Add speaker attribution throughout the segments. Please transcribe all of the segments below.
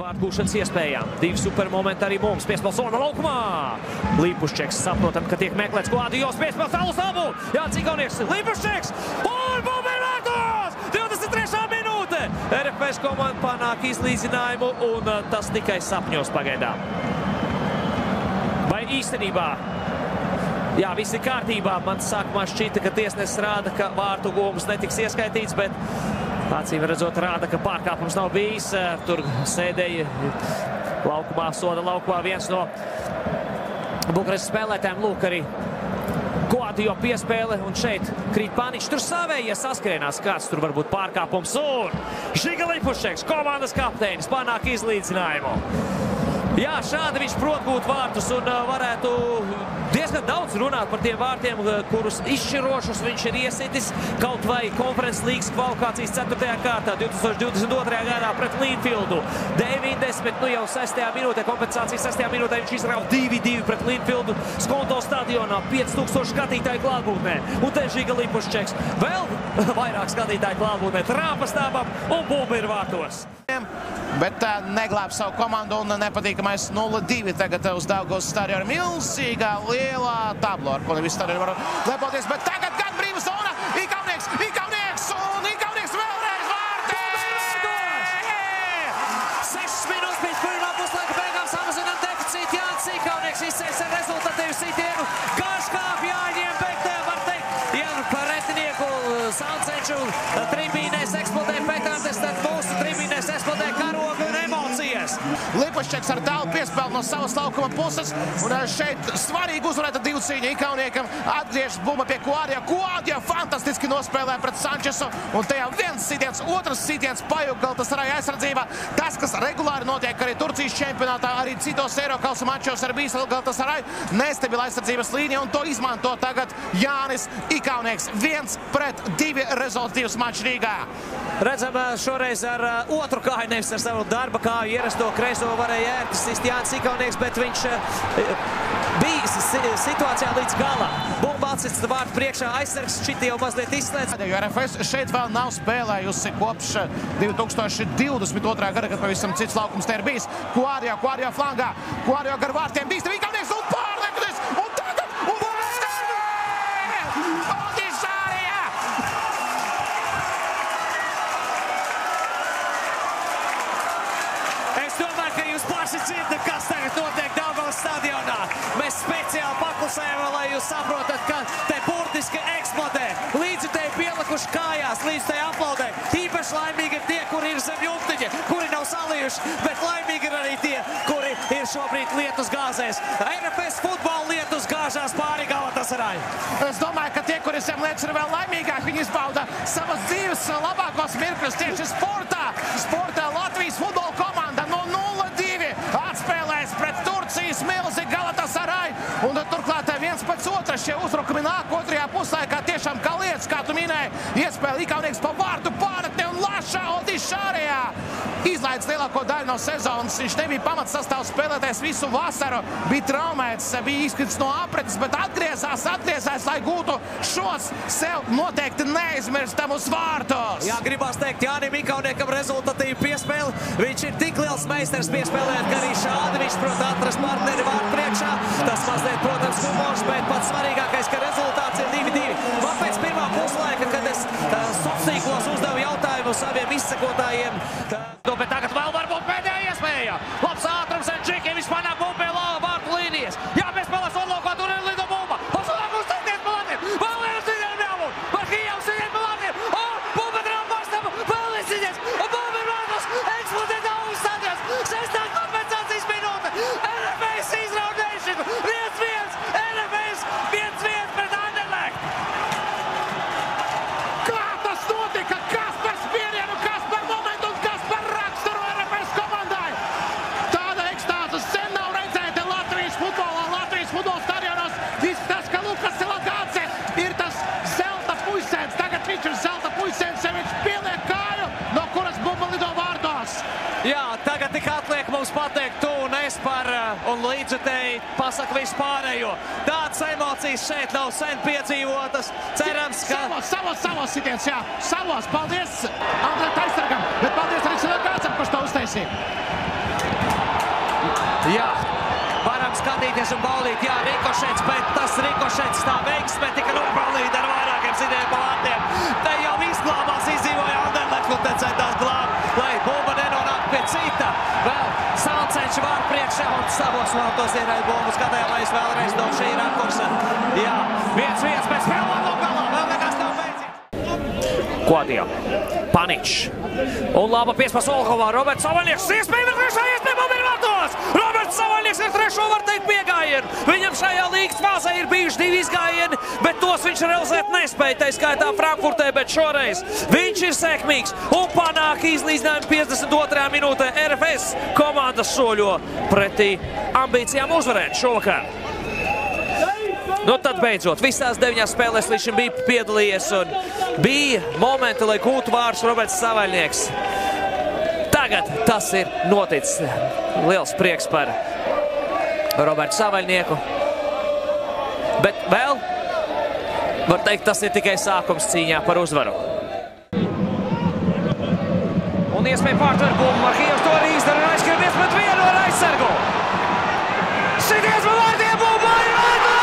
Speaker 1: Vārtgūšanas iespējām. Divi supermomenti arī mums. Piespēles Ona laukumā. Līpuščeks saprotam, ka tiek meklēts Guadios. Piespēles Alus Abu. Jānis Igaunieks. Līpuščeks. Un bumba ir vārtos! 23. minūte. RFS komanda panāk izlīdzinājumu un tas tikai sapņos pagaidām. Vai īstenībā? Jā, viss ir kārtībā. Man sākumā šķita, ka tiesnesis rāda, ka vārtu gūmus netiks ieskaitīts, bet acīm redzot rāda, ka pārkāpums nav bijis. Tur sēdēja laukumā, soda laukumā viens no Bukarestas spēlētājiem. Lūk arī Guadio piespēle un šeit krīt Paničs. Tur savējie saskrienās, kāds tur var būt pārkāpums. Un Žiga Līpuščeks, komandas kapteinis, panāk izlīdzinājumu. Jā, šādi viņš prot gūt vārtus un varētu diezgan daudz runāt par tiem vārtiem, kurus izšķirošus viņš ir iesitis kaut vai Konferences līgas kvalifikācijas 4. kārtā 2022. gadā pret Linfieldu. 90, nu jau 6. minūtē, kompensācijas 6. minūtē viņš izrāva 2-2 pret Linfieldu Skonto stadionā, 5000 skatītāju klātbūtnē. Un te Žiga Līpuščeks vēl vairāk skatītāju klātbūtnē, trāpa stāvām un bumba ir vārtos.
Speaker 2: Bet neglāb savu komandu un nepatīkamais 0-2 tagad uz Daugavas stadiona. Milzīgā lielā tablo, ar ko nevis stadionu var lepoties, bet tagad gan brīva zona. Igaunieks un Igaunieks vēlreiz vārtī!
Speaker 1: 6 minūtes pēc pirmā puslaika beigām samazinām deficīti. Jānis Igaunieks izcēs ar rezultatīvu sitienu. Garš kāp jāņem beigtē, var teikt. Ja par retinieku Sauncenču tribīnēs eksplodē petardes, tad mūsu tribīnēs eksplodē karogu un emocijas.
Speaker 2: Līpuščeks ar tālu piespēli no savas laukuma puses. Un šeit svarīgi uzvarēta divu cīņu Igauniekam. Atgriežas bumba pie Guadio. Guadio fantastiski nospēlē pret Sančesu. Un tajā viens sitiens, otrs sitiens pajuk Galatasaray aizsardzībā. Tas, kas regulāri notiek arī Turcijas čempionātā, arī citos Eirokausa mačos ar bijis Galatasaray, nestabila aizsardzības līnija, un to izmanto tagad Jānis Igaunieks. 1-2 rezultatīvs mačs Rīgā.
Speaker 1: Redzam šoreiz ar otru kāju, nevis ar savu darba kāju ierasto kreiso varēja ērti sist Jānis Igaunieks, bet viņš bija situācijā līdz galam. Bumba atsists vārtu priekšā, aizsargs šķiti jau mazliet izslēdz.
Speaker 2: RFS šeit vēl nav spēlējusi kopš 2022. gada, kad pavisam cits laukums te ir bijis. Guadio flangā, Guadio gar vārtiem bīstam Igaunieks un pārliekuties! Un tagad!
Speaker 1: Es domāju, ka jūs paši dzirdat, kas tagad notiek Daugavas stadionā. Mēs speciāli paklusējam, lai jūs saprotat, ka te burtiski eksplodē. Līdzjutēji pielikuši kājās, līdzjutēji aplaudē. Īpaši laimīgi ir tie, kuri ir zem jumtiņa, kuri nav salījuši, bet laimīgi ir arī tie, kuri ir šobrīd lietus gāzēs. RFS futbola lietus gāžās pāri Galatasaray.
Speaker 2: Es domāju, ka tie, kuri zem lietus ir vēl laimīgāk, viņi izbauda savas dzīves labākos mirkļus tieši sportā. Sportā Latvijas futbola komanda no 0-2 atspēlēs pret Turcijas milzi Galatasaray. Un turklāt viens pēc otra šie uzbrukumi nāk otrajā puslaikā. Tiešām kā lietas, kā tu minēji, iespēja Igaunieks pa vārtu pāratni un Laša Odišārijā. Izlaids lielāko daļu no sezonas. Viņš nebija pamats sastāvs spēlēties visu vasaru. Bija traumēts, bija izkrits no apretes, bet atgriezās, lai gūtu šos sev noteikti neaizmirstamus vārtus.
Speaker 1: Jā, gribās teikt Jānim Igauniekam rezultatīvu piespēli. Viņš ir tik liels meistars piespēlēt, ka arī šādi viņš prot atrast partneri vārtu priekšā. Tas mazliet, protams, humors, bet pats svarīgākais, ka rezultāts ir 2-2. Man pēc pirmā puslaika, kad es sociālos uzdevu jautājumu saviem izsekotājiem, bet tagad vēl varbūt pēdējā iespēja. Labs ātrums un Džikiem, viņš panāk bumbu pie vārtu līnijas. Jā, mēs spēlēs Orlokā, tur ir lido bumba. Pasulāk uz sitiens pa Latviju. Vēl vienu sitienu jābūt. Markījām sitiens pa Latviju. Un bumba drāma pārstāva. Vēl viens sitiens. Un bumba ir vārtos. Eksplodē Daugavas stadions. 6. kompensācijas minūte. RFS izraudēšanu. 1-1. RFS 1-1 pret Anderlecht.
Speaker 2: Kā tas notika? Kas par spiedienu, kas par momentu un kas par raksturu RFS komandai? Tāda ekstāze sen nav redzēta Latvijas futbolā, Latvijas futbola stadionos. Izskatās, ka Lukas Silagāce ir tas zelta puisēns. Tagad viņš ir zelta puisēns, ja viņš pieliek kāju, no kuras bumba lido vārtos.
Speaker 1: Jā, tagad tik atliek mums pateikt tu un es par un līdzjutēji pasaka vispārējo. Tādas emocijas šeit nav sen piedzīvotas. Cerams, ka...
Speaker 2: Savos sitiens, jā. Savos. Paldies Andrei Taisargam, bet paldies arī Silagācam, kurš to uztaisīja.
Speaker 1: Jā, varam skatīties un baudīt, jā, rikošets, bet tas rikošets tā veiksme tika nopelnīta ar vairākiem sitieniem pa vārtiem. Te jau izglābās, izdzīvoja Anderlecht, un te centās glābt, lai bumba nenonāk pie cita. Vēl Salcenš vārdu priekšā un savos vārtos ierēja bumbu. Skatījāmies vēlreiz no šī rakursa. Jā, 1-1 pēc pirmā galā, vēl nekas nav beidzies. Kodijā, Paničs. Un laba piespēs Olhovā, Roberts Savaļnieks, iespējami trešā iespēja bumbiņu vārtos! Roberts Savaļnieks ar trešo var teikt piegājienu. Viņam šajā līgas fāzē ir bijuši 2 izgājieni, bet tos viņš realizēt nespēja, tā skaitā Frankfurtē, bet šoreiz viņš ir sekmīgs un panāk izlīdzinājumu 52. minūtē. RFS komandas soļo pretī ambīcijām uzvarēt šovakar. Nu tad beidzot, visās 9 spēlēs līdz šim bija piedalījies un bija momenti, lai gūtu vārdus Roberts Savaļnieks. Tagad tas ir noticis. Liels prieks par Robertu Savaļnieku. Bet vēl, var teikt, tas ir tikai sākums cīņā par uzvaru. Un iespēja pārtver bumbu. Marhijevs to arī izdara un aizskrienies pret vienu ar aizsargu. Šities pa vārtiem bumbu ir vārtos!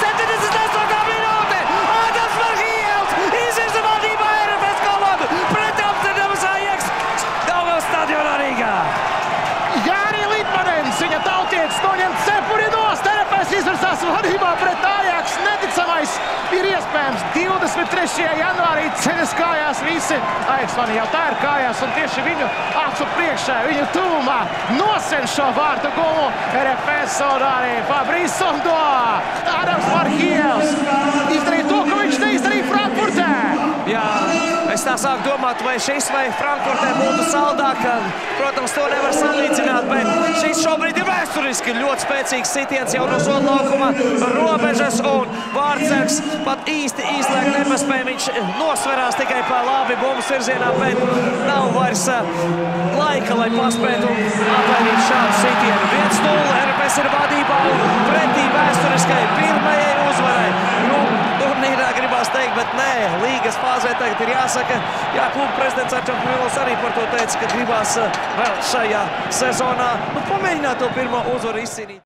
Speaker 1: 78. minūte! Ādams Marhijevs izvirza vadībā RFS komandu pret Amsterdamas Ajax Daugavas stadionā Rīgā.
Speaker 2: Jāni Litmanens, viņa tautietis noņem cepuri nost. RFS izvirzās vadībā pret Ajax. Neticamais ir iespējams. 23. janvārī ceļas kājās visi. Ajax fani jau tā ir kājās un tieši viņu acu priekšā, viņu tuvumā nosen šo vārtu gumu. RFS un arī Fabrice Somdo. Ādams Marhijevs izdarīja to, ko viņš neizdarīja Frankfurtē.
Speaker 1: Jā, es tā sāku domāt, vai šis vai Frankfurtē būtu saldāk. Protams, to nevar salīdzināt, bet šis šobrīd ir vēsturiski ļoti spēcīgs sitiens jau no soda laukuma robežas un Vārtsargs pat īsti izslēgt nepaspēja. Viņš nosverās tikai pa labi bumbas virzienā, bet nav vairs laika, lai paspētu atvainīt šādu sitienu. 1-0, RFS ir vadībā un pretī vēsturiskai pirmajai uzvarai. Nu, turnīrā gribās teikt, bet nē, līgas fāzē tagad ir jāsaka. Jā, kluba prezidents Arčuns Milos arī par to teica, ka gribās vēl šajā sezonā pamēģināt to pirmo uzvaru izcīnīt.